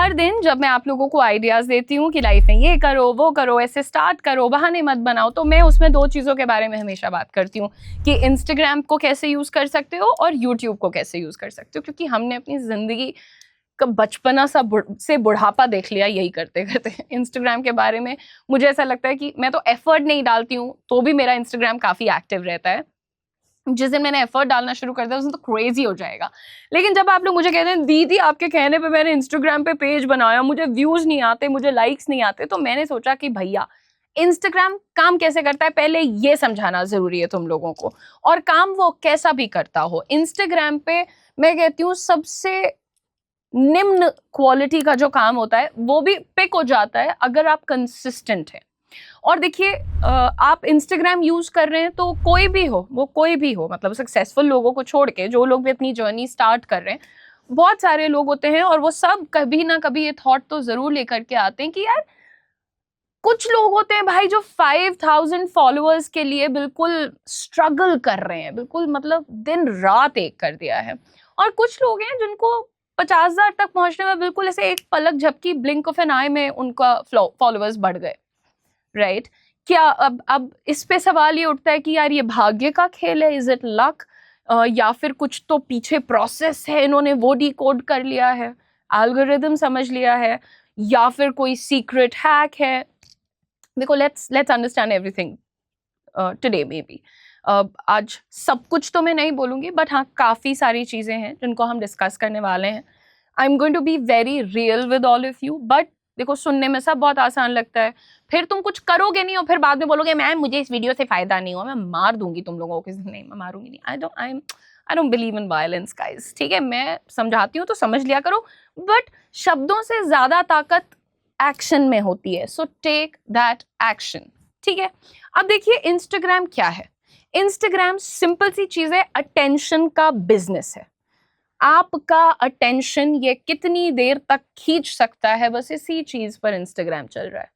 हर दिन जब मैं आप लोगों को आइडियाज़ देती हूँ कि लाइफ में ये करो, वो करो, ऐसे स्टार्ट करो, बहाने मत बनाओ, तो मैं उसमें 2 चीज़ों के बारे में हमेशा बात करती हूँ कि इंस्टाग्राम को कैसे यूज़ कर सकते हो और यूट्यूब को कैसे यूज़ कर सकते हो। क्योंकि हमने अपनी ज़िंदगी का बचपना से बुढ़ापा देख लिया यही करते-करते। इंस्टाग्राम के बारे में मुझे ऐसा लगता है कि मैं तो एफ़र्ट नहीं डालती हूँ, तो भी मेरा इंस्टाग्राम काफ़ी एक्टिव रहता है। जिस दिन मैंने एफर्ट डालना शुरू कर दिया उस दिन तो क्रेजी हो जाएगा। लेकिन जब आप लोग मुझे कहते हैं दीदी आपके कहने पे मैंने इंस्टाग्राम पे पेज बनाया, मुझे व्यूज नहीं आते, मुझे लाइक्स नहीं आते, तो मैंने सोचा कि भैया इंस्टाग्राम काम कैसे करता है पहले ये समझाना जरूरी है तुम लोगों को, और काम वो कैसा भी करता हो। इंस्टाग्राम पे मैं कहती हूँ सबसे निम्न क्वालिटी का जो काम होता है वो भी पिक हो जाता है अगर आप कंसिस्टेंट हैं। और देखिए आप इंस्टाग्राम यूज कर रहे हैं तो कोई भी हो, वो कोई भी हो, मतलब सक्सेसफुल लोगों को छोड़ के जो लोग भी अपनी जर्नी स्टार्ट कर रहे हैं, बहुत सारे लोग होते हैं और वो सब कभी ना कभी ये थॉट तो जरूर लेकर के आते हैं कि यार कुछ लोग होते हैं भाई जो 5000 फॉलोअर्स के लिए बिल्कुल स्ट्रगल कर रहे हैं, बिल्कुल मतलब दिन रात एक कर दिया है, और कुछ लोग हैं जिनको 50,000 तक पहुंचने में बिल्कुल ऐसे एक पलक झपकी, ब्लिंक ऑफ एन आई में उनका फॉलोअर्स बढ़ गए। राइट क्या अब इस पे सवाल ये उठता है कि यार ये भाग्य का खेल है, इज इट लक, या फिर कुछ तो पीछे प्रोसेस है, इन्होंने वो डिकोड कर लिया है, एल्गोरिदम समझ लिया है, या फिर कोई सीक्रेट हैक है। देखो let's understand everything today may be. आज सब कुछ तो मैं नहीं बोलूंगी, बट हाँ काफ़ी सारी चीज़ें हैं जिनको हम डिस्कस करने वाले हैं। I am going to be very real with all of you, but देखो सुनने में सब बहुत आसान लगता है, फिर तुम कुछ करोगे नहीं और फिर बाद में बोलोगे मैम मुझे इस वीडियो से फायदा नहीं हुआ, मैं मार दूंगी तुम लोगों को। नहीं, मैं मारूंगी नहीं। I don't believe in violence guys, ठीक है? मैं समझाती हूँ तो समझ लिया करो, बट शब्दों से ज्यादा ताकत एक्शन में होती है, सो टेक दैट एक्शन, ठीक है? अब देखिए इंस्टाग्राम क्या है। इंस्टाग्राम सिंपल सी चीज है, अटेंशन का बिजनेस है। आपका अटेंशन ये कितनी देर तक खींच सकता है, बस इसी चीज पर इंस्टाग्राम चल रहा है।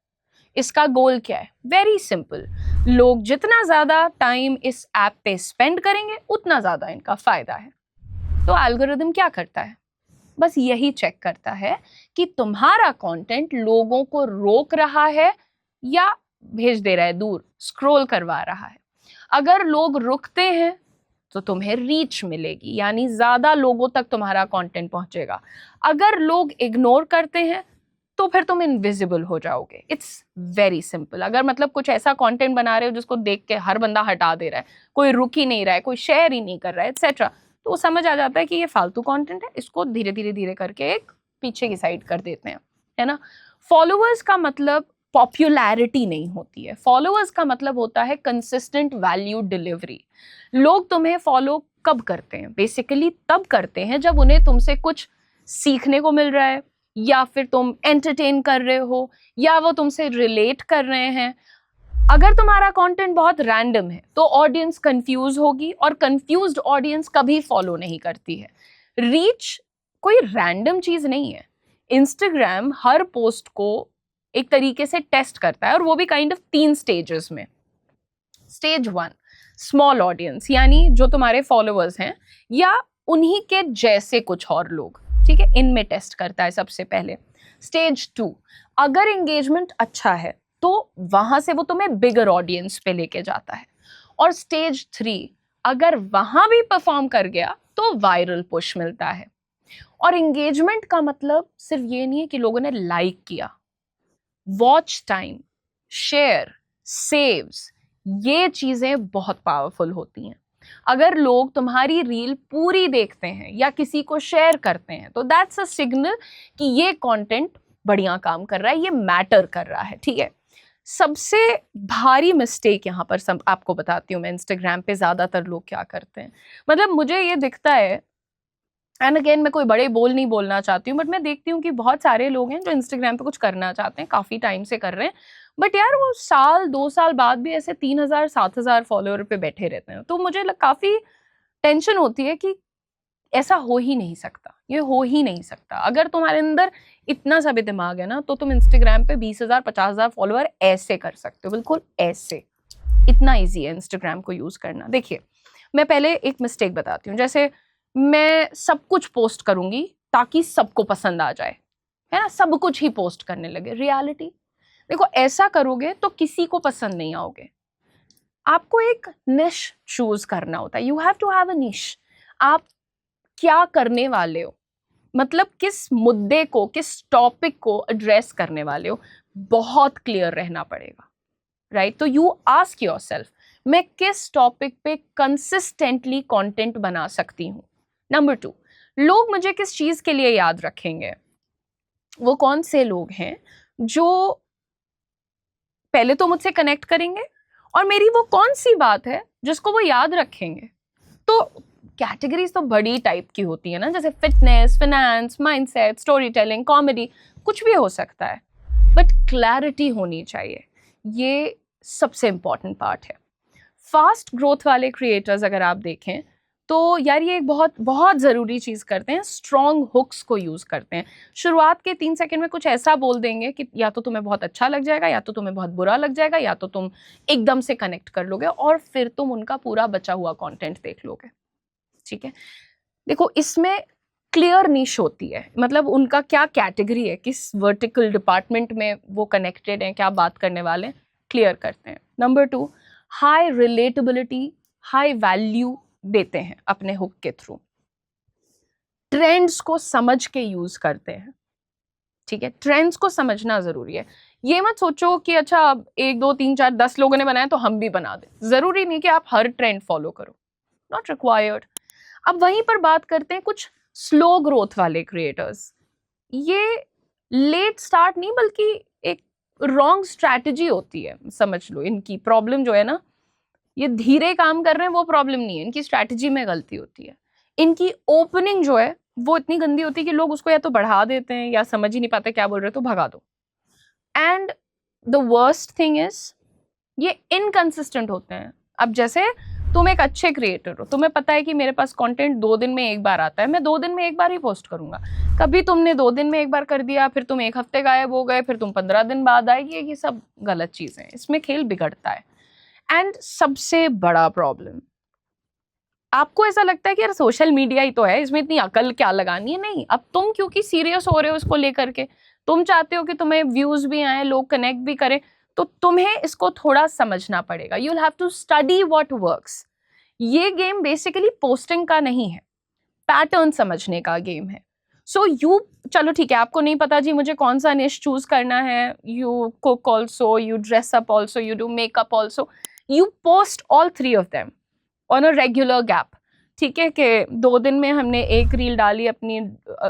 इसका गोल क्या है? वेरी सिंपल, लोग जितना ज्यादा टाइम इस ऐप पे स्पेंड करेंगे उतना ज्यादा इनका फायदा है। तो एल्गोरिदम क्या करता है? बस यही चेक करता है कि तुम्हारा कंटेंट लोगों को रोक रहा है या भेज दे रहा है दूर, स्क्रॉल करवा रहा है। अगर लोग रुकते हैं तो तुम्हें रीच मिलेगी, यानी ज्यादा लोगों तक तुम्हारा कंटेंट पहुंचेगा। अगर लोग इग्नोर करते हैं तो फिर तुम इनविजिबल हो जाओगे। It's very simple. अगर मतलब कुछ ऐसा कंटेंट बना रहे हो जिसको देख के हर बंदा हटा दे रहा है, कोई रुक ही नहीं रहा है, कोई शेयर ही नहीं कर रहा है, एक्सेट्रा, तो समझ आ जाता है कि ये फालतू कंटेंट है, इसको धीरे धीरे धीरे करके एक पीछे की साइड कर देते हैं, है ना? फॉलोअर्स का मतलब पॉपुलैरिटी नहीं होती है। फॉलोअर्स का मतलब होता है कंसिस्टेंट वैल्यू डिलीवरी। लोग तुम्हें फॉलो कब करते हैं? बेसिकली तब करते हैं जब उन्हें तुमसे कुछ सीखने को मिल रहा है, या फिर तुम एंटरटेन कर रहे हो, या वो तुमसे रिलेट कर रहे हैं। अगर तुम्हारा कंटेंट बहुत रैंडम है तो ऑडियंस कंफ्यूज होगी, और कंफ्यूज्ड ऑडियंस कभी फॉलो नहीं करती है। रीच कोई रैंडम चीज नहीं है। इंस्टाग्राम हर पोस्ट को एक तरीके से टेस्ट करता है, और वो भी काइंड ऑफ 3 स्टेजेस में। स्टेज 1 स्मॉल ऑडियंस, यानी जो तुम्हारे फॉलोअर्स हैं या उन्हीं के जैसे कुछ और लोग, ठीक है, इनमें टेस्ट करता है सबसे पहले। स्टेज 2 अगर एंगेजमेंट अच्छा है तो वहां से वो तुम्हें बिगर ऑडियंस पे लेके जाता है। और स्टेज 3 अगर वहां भी परफॉर्म कर गया तो वायरल पुश मिलता है। और एंगेजमेंट का मतलब सिर्फ ये नहीं है कि लोगों ने लाइक किया, वॉच टाइम, शेयर, सेव्स, ये चीजें बहुत पावरफुल होती हैं। अगर लोग तुम्हारी रील पूरी देखते हैं या किसी को शेयर करते हैं तो दैट्स अ सिग्नल कि ये कंटेंट बढ़िया काम कर रहा है, ये मैटर कर रहा है, ठीक है? सबसे भारी मिस्टेक यहाँ पर सब आपको बताती हूँ मैं, इंस्टाग्राम पे ज्यादातर लोग क्या करते हैं। मतलब मुझे ये दिखता है, एंड अगेन मैं कोई बड़े बोल नहीं बोलना चाहती हूँ, बट मैं देखती हूँ कि बहुत सारे लोग हैं जो इंस्टाग्राम पे कुछ करना चाहते हैं, काफी टाइम से कर रहे हैं, बट यार वो साल 2 साल बाद भी ऐसे 3000 7000 फॉलोअर पे बैठे रहते हैं। तो मुझे काफी टेंशन होती है कि ऐसा हो ही नहीं सकता, ये हो ही नहीं सकता। अगर तुम्हारे अंदर इतना सा भी दिमाग है ना तो तुम इंस्टाग्राम पे 20,000 50,000 फॉलोअर ऐसे कर सकते हो, बिल्कुल ऐसे। इतना ईजी है इंस्टाग्राम को यूज करना। देखिए मैं पहले एक मिस्टेक बताती हूँ, जैसे मैं सब कुछ पोस्ट करूंगी ताकि सबको पसंद आ जाए, है ना, सब कुछ ही पोस्ट करने लगे। रियलिटी देखो, ऐसा करोगे तो किसी को पसंद नहीं आओगे। आपको एक निश चूज करना होता है, you have to have a niche. आप क्या करने वाले हो, मतलब किस मुद्दे को, किस टॉपिक को एड्रेस करने वाले हो, बहुत क्लियर रहना पड़ेगा, राइट? तो यू आस्क योरसेल्फ, मैं किस टॉपिक पे कंसिस्टेंटली कंटेंट बना सकती हूँ। नंबर 2, लोग मुझे किस चीज के लिए याद रखेंगे। वो कौन से लोग हैं जो पहले तो मुझसे कनेक्ट करेंगे, और मेरी वो कौन सी बात है जिसको वो याद रखेंगे। तो कैटेगरीज तो बड़ी टाइप की होती है ना, जैसे fitness, finance, mindset, story telling, comedy, कुछ भी हो सकता है, बट क्लैरिटी होनी चाहिए। ये सबसे इंपॉर्टेंट पार्ट है। फास्ट ग्रोथ वाले क्रिएटर्स अगर आप देखें तो यार ये एक बहुत बहुत ज़रूरी चीज़ करते हैं, स्ट्रॉन्ग हुक्स को यूज़ करते हैं। शुरुआत के 3 सेकंड में कुछ ऐसा बोल देंगे कि या तो तुम्हें बहुत अच्छा लग जाएगा, या तो तुम्हें बहुत बुरा लग जाएगा, या तो तुम एकदम से कनेक्ट कर लोगे, और फिर तुम उनका पूरा बचा हुआ कंटेंट देख लोगे। ठीक है, देखो इसमें क्लियर निश होती है, मतलब उनका क्या कैटेगरी है, किस वर्टिकल डिपार्टमेंट में वो कनेक्टेड हैं, क्या बात करने वाले हैं, क्लियर करते हैं। Number 2, high relatability, high value देते हैं अपने हुक के थ्रू। ट्रेंड्स को समझ के यूज करते हैं। ठीक है, ट्रेंड्स को समझना जरूरी है। ये मत सोचो कि अच्छा अब 1 2 3 4 10 लोगों ने बनाया तो हम भी बना दें। जरूरी नहीं कि आप हर ट्रेंड फॉलो करो, नॉट रिक्वायर्ड। अब वहीं पर बात करते हैं कुछ स्लो ग्रोथ वाले क्रिएटर्स। ये लेट स्टार्ट नहीं बल्कि एक रॉन्ग स्ट्रैटेजी होती है, समझ लो। इनकी प्रॉब्लम जो है ना, ये धीरे काम कर रहे हैं वो प्रॉब्लम नहीं है, इनकी स्ट्रैटेजी में गलती होती है। इनकी ओपनिंग जो है वो इतनी गंदी होती है कि लोग उसको या तो बढ़ा देते हैं या समझ ही नहीं पाते क्या बोल रहे, तो भगा दो। And the worst thing is ये इनकंसिस्टेंट होते हैं। अब जैसे तुम एक अच्छे क्रिएटर हो, तुम्हें पता है कि मेरे पास कंटेंट 2 दिन में एक बार आता है, मैं 2 दिन में एक बार ही पोस्ट करूंगा। कभी तुमने 2 दिन में एक बार कर दिया, फिर तुम 1 हफ्ते गायब हो गए, फिर तुम 15 दिन बाद आएगी, ये सब गलत चीजें हैं, इसमें खेल बिगड़ता है। एंड सबसे बड़ा प्रॉब्लम, आपको ऐसा लगता है कि यार सोशल मीडिया ही तो है, इसमें इतनी अकल क्या लगानी है। नहीं, अब तुम क्योंकि सीरियस हो रहे हो इसको लेकर के, तुम चाहते हो कि तुम्हें व्यूज भी आए, लोग कनेक्ट भी करें, तो तुम्हें इसको थोड़ा समझना पड़ेगा। You will have to study what works. ये गेम बेसिकली पोस्टिंग का नहीं है, पैटर्न समझने का गेम है। सो यू, चलो ठीक है, आपको नहीं पता जी मुझे कौन सा निश चूज करना है, you cook also, you dress up also, you do makeup also, you post all 3 of them on a regular gap. ठीक है, कि 2 दिन में हमने एक रील डाली अपनी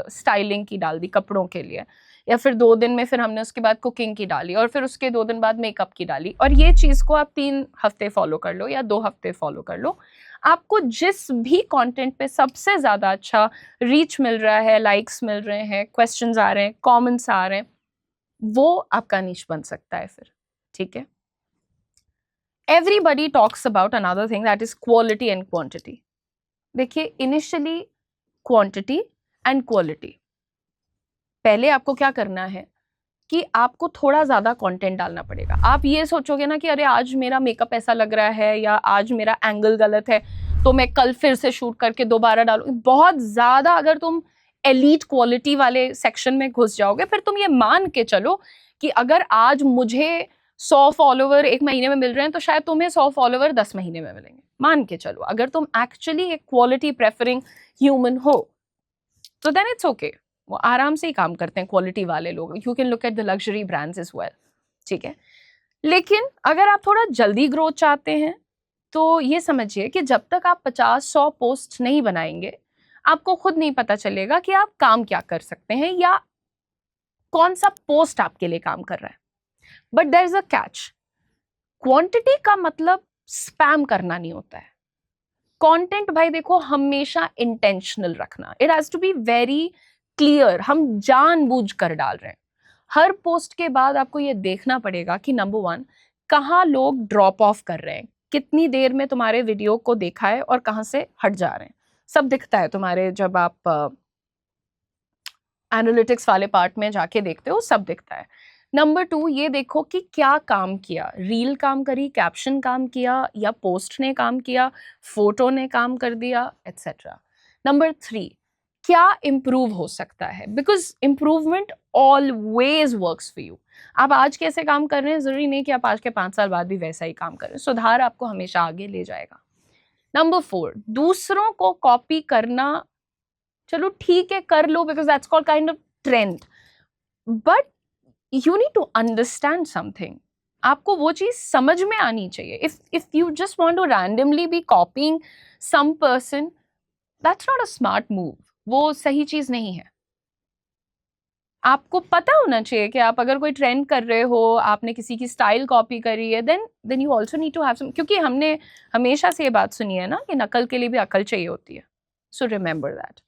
स्टाइलिंग की, डाल दी कपड़ों के लिए, या फिर 2 दिन में फिर हमने उसके बाद कुकिंग की डाली, और फिर उसके 2 दिन बाद मेकअप की डाली। और ये चीज़ को आप 3 हफ्ते फॉलो कर लो या 2 हफ्ते फॉलो कर लो, आपको जिस भी कंटेंट पे सबसे ज़्यादा अच्छा रीच मिल रहा है, लाइक्स मिल रहे हैं, क्वेश्चंस आ रहे हैं, कमेंट्स आ रहे हैं, वो आपका निश बन सकता है फिर। ठीक है, everybody talks about another thing, that is quality and quantity. देखिए, इनिशियली क्वांटिटी एंड क्वालिटी, पहले आपको क्या करना है कि आपको थोड़ा ज्यादा कंटेंट डालना पड़ेगा। आप ये सोचोगे ना कि अरे आज मेरा मेकअप ऐसा लग रहा है, या आज मेरा एंगल गलत है, तो मैं कल फिर से शूट करके दोबारा डालूंगी। बहुत ज्यादा अगर तुम एलीट क्वालिटी वाले सेक्शन में घुस जाओगे, फिर तुम ये मान के चलो कि अगर आज मुझे 100 फॉलोवर 1 महीने में मिल रहे हैं, तो शायद तुम्हें 100 फॉलोवर 10 महीने में मिलेंगे। मान के चलो, अगर तुम एक्चुअली एक क्वालिटी प्रेफरिंग ह्यूमन हो, तो देन इट्स ओके, वो आराम से ही काम करते हैं क्वालिटी वाले लोग। You can look at the luxury brands as well. ठीक है, लेकिन अगर आप थोड़ा जल्दी ग्रोथ चाहते हैं, तो ये समझिए कि जब तक आप 50-100 पोस्ट नहीं बनाएंगे, आपको खुद नहीं पता चलेगा कि आप काम क्या कर सकते हैं, या कौन सा पोस्ट आपके लिए काम कर रहा है। But there is a catch, quantity का मतलब स्पैम करना नहीं होता है। कंटेंट भाई देखो हमेशा इंटेंशनल रखना, it has to be very clear, हम जानबूझ कर डाल रहे हैं। हर पोस्ट के बाद आपको ये देखना पड़ेगा कि नंबर 1, कहाँ लोग ड्रॉप ऑफ कर रहे हैं, कितनी देर में तुम्हारे वीडियो को देखा है और कहाँ से हट जा रहे हैं, सब दिखता है तुम्हारे, जब आप एनालिटिक्स वाले पार्ट में जाके देखते हो, सब दिखता है। नंबर 2, ये देखो कि क्या काम किया, रील काम करी, कैप्शन काम किया, या पोस्ट ने काम किया, फोटो ने काम कर दिया, एटसेट्रा। नंबर 3, क्या इम्प्रूव हो सकता है, because improvement always works for you. आप आज कैसे काम कर रहे हैं जरूरी नहीं कि आप आज के 5 साल बाद भी वैसा ही काम करें। सुधार आपको हमेशा आगे ले जाएगा। नंबर 4, दूसरों को कॉपी करना, चलो ठीक है कर लो, because that's called kind of trend, but you need to understand something. आपको वो चीज समझ में आनी चाहिए। If you just want to randomly be copying some person, that's not a smart move. वो सही चीज नहीं है। आपको पता होना चाहिए कि आप अगर कोई ट्रेंड कर रहे हो, आपने किसी की स्टाइल कॉपी करी है, then you also need to have some, क्योंकि हमने हमेशा से ये बात सुनी है ना कि नकल के लिए भी अकल चाहिए होती है। So remember that.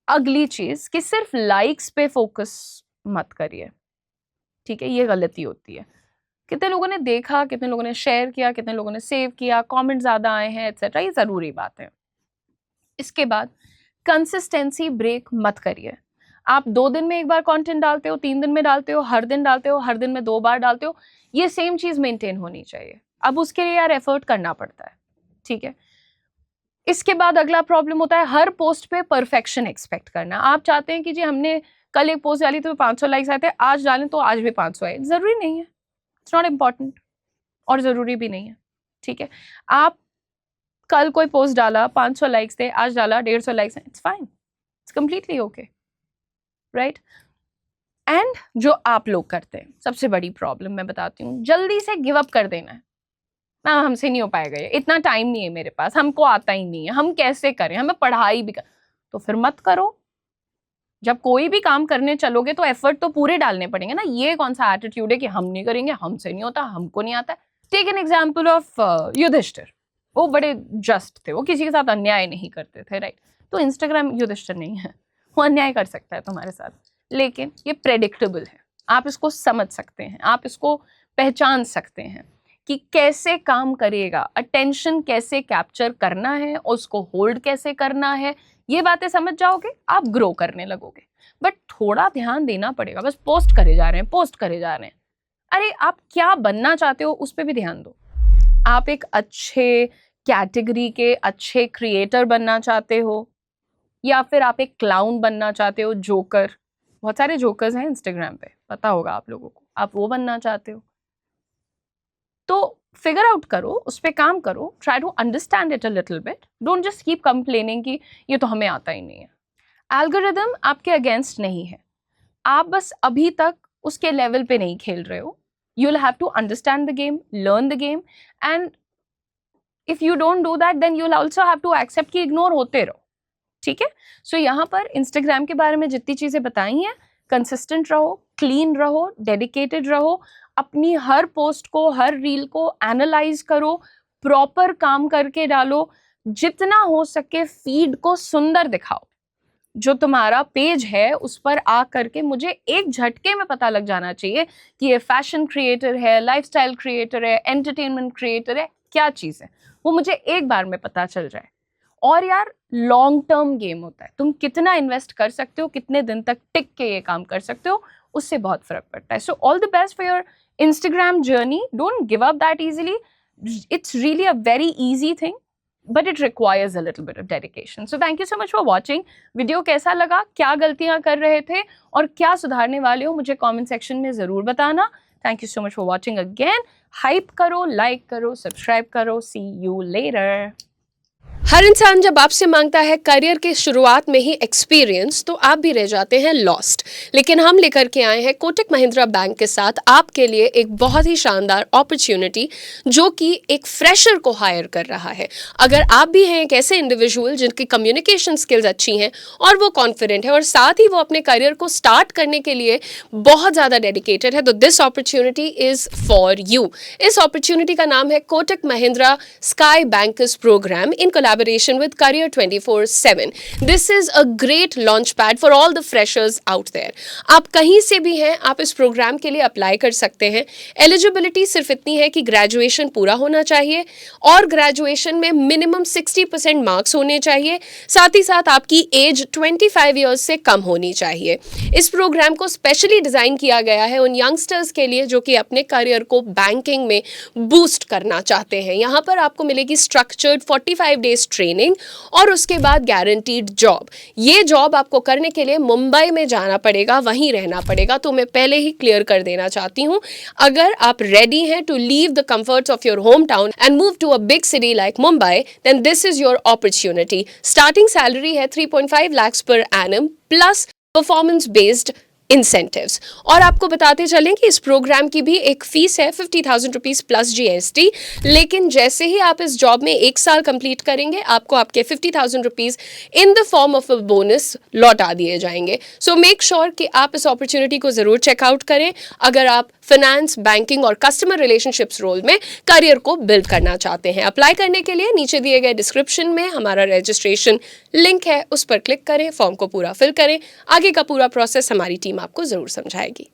अगली चीज कि सिर्फ लाइक्स पे फोकस मत करिए, ठीक है? ये गलती होती है। कितने लोगों ने देखा, कितने लोगों ने शेयर किया, कितने लोगों ने सेव किया, कमेंट ज्यादा आए हैं एटसेट्रा, ये जरूरी बात है। इसके बाद कंसिस्टेंसी ब्रेक मत करिए। आप 2 दिन में एक बार कंटेंट डालते हो, 3 दिन में डालते हो, हर दिन डालते हो, हर दिन में 2 बार डालते हो, ये सेम चीज मेंटेन होनी चाहिए। अब उसके लिए यार एफर्ट करना पड़ता है, ठीक है? इसके बाद अगला प्रॉब्लम होता है हर पोस्ट पे परफेक्शन एक्सपेक्ट करना। आप चाहते हैं कि जी हमने कल एक पोस्ट डाली तो 500 लाइक्स आए थे, आज डालें तो आज भी 500 आए। जरूरी नहीं है, इट्स नॉट इम्पॉर्टेंट, और जरूरी भी नहीं है, ठीक है? आप कल कोई पोस्ट डाला, 500 लाइक्स थे, आज डाला 150 likes, it's fine, it's completely okay, right? And जो आप लोग करते हैं, सबसे बड़ी प्रॉब्लम मैं बताती हूँ, जल्दी से गिव अप कर देना है। ना हमसे नहीं हो पाएगा, ये इतना टाइम नहीं है मेरे पास, हमको आता ही नहीं है, हम कैसे करें, हमें पढ़ाई भी तो फिर मत करो। जब कोई भी काम करने चलोगे तो एफर्ट तो पूरे डालने पड़ेंगे ना। ये कौन सा एटीट्यूड है कि हम नहीं करेंगे, हमसे नहीं होता, हमको नहीं आता। Take an example of Yudhishthir. वो बड़े जस्ट थे, वो किसी के साथ अन्याय नहीं करते थे, राइट? तो इंस्टाग्राम युधिष्ठिर नहीं है, वो अन्याय कर सकता है तुम्हारे साथ, लेकिन ये प्रेडिक्टेबल है। आप इसको समझ सकते हैं, आप इसको पहचान सकते हैं कि कैसे काम करेगा, अटेंशन कैसे कैप्चर करना है, उसको होल्ड कैसे करना है। ये बातें समझ जाओगे, आप ग्रो करने लगोगे। बट थोड़ा ध्यान देना पड़ेगा। बस पोस्ट करे जा रहे हैं, पोस्ट करे जा रहे हैं। अरे आप क्या बनना चाहते हो उस पर भी ध्यान दो। आप एक अच्छे कैटेगरी के अच्छे क्रिएटर बनना चाहते हो, या फिर आप एक क्लाउन बनना चाहते हो, जोकर। बहुत सारे जोकर्स हैं इंस्टाग्राम पे, पता होगा आप लोगों को। आप वो बनना चाहते हो तो फिगर आउट करो, उस पर काम करो, try to understand it a little bit. Don't just keep complaining कि ये तो हमें आता ही नहीं है। एल्गोरिदम आपके अगेंस्ट नहीं है, आप बस अभी तक उसके लेवल पे नहीं खेल रहे हो। You will have to understand the game, learn the game, and if you don't do that then you will also have to accept कि इग्नोर होते रहो, ठीक है? सो यहाँ पर इंस्टाग्राम के बारे में जितनी चीजें बताई हैं, कंसिस्टेंट रहो, क्लीन रहो, डेडिकेटेड रहो, अपनी हर पोस्ट को, हर रील को एनालाइज करो, प्रॉपर काम करके डालो, जितना हो सके फीड को सुंदर दिखाओ। जो तुम्हारा पेज है उस पर आ करके मुझे एक झटके में पता लग जाना चाहिए कि ये फैशन क्रिएटर है, लाइफस्टाइल क्रिएटर है, एंटरटेनमेंट क्रिएटर है, क्या चीज़ है वो मुझे एक बार में पता चल जाए। और यार लॉन्ग टर्म गेम होता है, तुम कितना इन्वेस्ट कर सकते हो, कितने दिन तक टिक के ये काम कर सकते हो, उससे बहुत फर्क पड़ता है। So all the best for your Instagram journey. Don't give up that easily. It's really a very easy thing, but it requires a little bit of dedication. So thank you so much for watching. Video कैसा लगा, क्या गलतियां कर रहे थे और क्या सुधारने वाले हो, मुझे कमेंट सेक्शन में ज़रूर बताना। Thank you so much for watching again. Hype करो, लाइक करो, सब्सक्राइब करो। See you later. हर इंसान जब आपसे मांगता है करियर के शुरुआत में ही एक्सपीरियंस, तो आप भी रह जाते हैं लॉस्ट। लेकिन हम लेकर के आए हैं कोटक महिंद्रा बैंक के साथ आपके लिए एक बहुत ही शानदार अपॉर्चुनिटी, जो कि एक फ्रेशर को हायर कर रहा है। अगर आप भी हैं एक ऐसे इंडिविजुअल जिनकी कम्युनिकेशन स्किल्स अच्छी हैं और वो कॉन्फिडेंट है और साथ ही वो अपने करियर को स्टार्ट करने के लिए बहुत ज़्यादा डेडिकेटेड है, तो this opportunity is for you. इस अपॉर्चुनिटी का नाम है Kotak Mahindra sky bankers program in collaboration with Career 24/7. This is a great launch pad for all the freshers out there. आप कहीं से भी हैं, आप इस प्रोग्राम के लिए अप्लाई कर सकते हैं। एलिजिबिलिटी सिर्फ इतनी है कि ग्रेजुएशन पूरा होना चाहिए और ग्रेजुएशन में मिनिमम 60% मार्क्स होने चाहिए। साथ ही साथ आपकी एज 25 ईयर्स से कम होनी चाहिए। इस प्रोग्राम को स्पेशली डिज़ाइन किया गया है उन यंगस्टर्स के लिए जो कि अपने करियर को बैंकिंग में बूस्ट करना चाहते हैं। यहाँ पर आपको मिलेगी स्ट्रक्चर्ड 45 डेज ईयर्स ट्रेनिंग और उसके बाद गारंटीड जॉब। ये जॉब आपको करने के लिए मुंबई में जाना पड़ेगा, वहीं रहना पड़ेगा। तो मैं पहले ही क्लियर कर देना चाहती हूँ, अगर आप रेडी हैं to leave the comforts of your home town and move to a big city like Mumbai, then this is your opportunity. Starting salary है 3.5 lakhs per annum plus performance based incentives. और आपको बताते चलें कि इस प्रोग्राम की भी एक फीस है 50,000 रुपीज प्लस GST। लेकिन जैसे ही आप इस जॉब में 1 साल कंप्लीट करेंगे, आपको आपके 50,000 rupees in the form of a bonus लौटा दिए जाएंगे। सो मेक श्योर कि आप इस अपॉर्चुनिटी को जरूर चेकआउट करें अगर आप फाइनेंस, बैंकिंग और कस्टमर रिलेशनशिप्स रोल में करियर को बिल्ड करना चाहते हैं। अप्लाई करने के लिए नीचे दिए गए डिस्क्रिप्शन में हमारा रजिस्ट्रेशन लिंक है, उस पर क्लिक करें, फॉर्म को पूरा फिल करें। आगे का पूरा प्रोसेस हमारी टीम आपको जरूर समझाएगी।